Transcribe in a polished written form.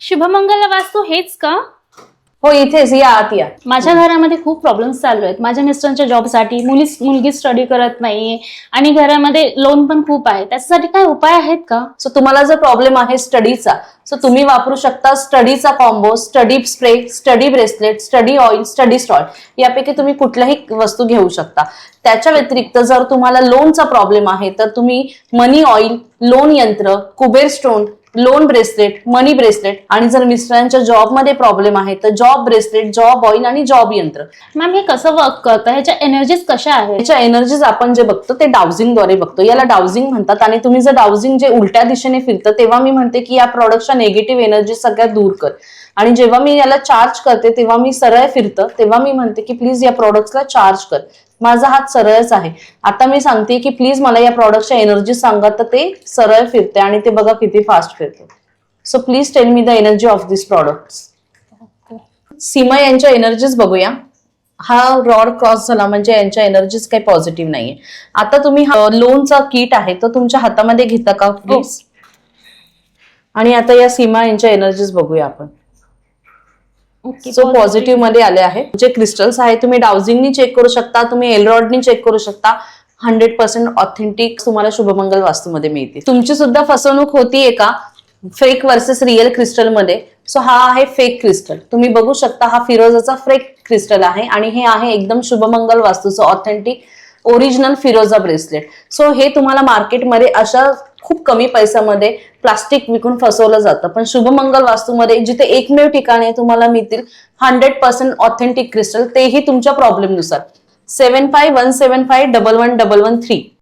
शुभमंगल वास्तू हेच का? हो, इथेच या, आत या. माझ्या घरामध्ये खूप प्रॉब्लेम्स चालू आहेत. माझ्या मिस्टरांच्या जॉबसाठी मुलगी स्टडी करत नाहीये आणि घरामध्ये लोन पण खूप आहे. त्याच्यासाठी काय उपाय आहेत का? सो तुम्हाला जर प्रॉब्लेम आहे स्टडीचा, सो तुम्ही वापरू शकता स्टडीचा combo, study spray, study bracelet, study oil, study stall यापैकी तुम्ही कुठल्याही वस्तू घेऊ शकता. त्याच्या व्यतिरिक्त जर तुम्हाला लोनचा प्रॉब्लेम आहे तर तुम्ही मनी ऑइल, लोन यंत्र, कुबेर स्टोन, लोन ब्रेसलेट, मनी ब्रेसलेट आणि जर मिस्टरांच्या जॉबमध्ये प्रॉब्लेम आहे तर जॉब ब्रेसलेट, जॉब ऑइल आणि जॉब यंत्र. मॅम हे कसं वर्क करतं? ह्याच्या एनर्जीज कशा आहेत? ह्याच्या एनर्जीज आपण जे बघतो ते डाउजिंगद्वारे बघतो. याला डाउजिंग म्हणतात आणि तुम्ही जर डाउजिंग जे उलट्या दिशेने फिरतं तेव्हा मी म्हणते की या प्रॉडक्टच्या निगेटिव्ह एनर्जी सगळ्यात दूर कर. आणि जेव्हा मी याला चार्ज करते तेव्हा मी सरळ फिरतं तेव्हा मी म्हणते की प्लीज या प्रॉडक्टला चार्ज कर. माझा हात सरळच आहे. आता मी सांगते की प्लीज मला या प्रॉडक्टच्या एनर्जी सांगा, तर ते सरळ फिरते आणि ते बघा किती फास्ट फिरते. So please tell me the energy of this product. Seema यांच्या एनर्जीज बघूया. हा रॉड क्रॉस झाला म्हणजे यांच्या एनर्जीज काही पॉझिटिव्ह नाहीये. आता तुम्ही लोनचा किट आहे तो तुमच्या हातामध्ये घेता का प्लीज? आणि आता या सीमा यांच्या एनर्जीज बघूया आपण. सो पॉझिटिव्ह मध्ये आले आहे. जे क्रिस्टल्स आहे तुम्ही डाउजिंगनी चेक करू शकता, तुम्ही एलरॉडनी चेक करू शकता. 100% ऑथेंटिक तुम्हाला शुभमंगल वास्तूमध्ये मिळते. तुमची सुद्धा फसवणूक होतीये का फेक वर्सेस रिअल क्रिस्टल मध्ये? सो हा आहे फेक क्रिस्टल. तुम्ही बघू शकता हा फिरोजाचा फेक क्रिस्टल आहे आणि हे आहे एकदम शुभमंगल वास्तूचं ऑथेंटिक ओरिजिनल फिरोजा ब्रेसलेट. सो हे तुम्हाला मार्केटमध्ये अशा खूप कमी पैशामध्ये प्लास्टिक विकून फसवलं जातं, पण शुभमंगल वास्तूमध्ये जिथे एकमेव ठिकाणी तुम्हाला मिळतील 100% ऑथेंटिक क्रिस्टल, तेही तुमच्या प्रॉब्लेमनुसार. 7517511113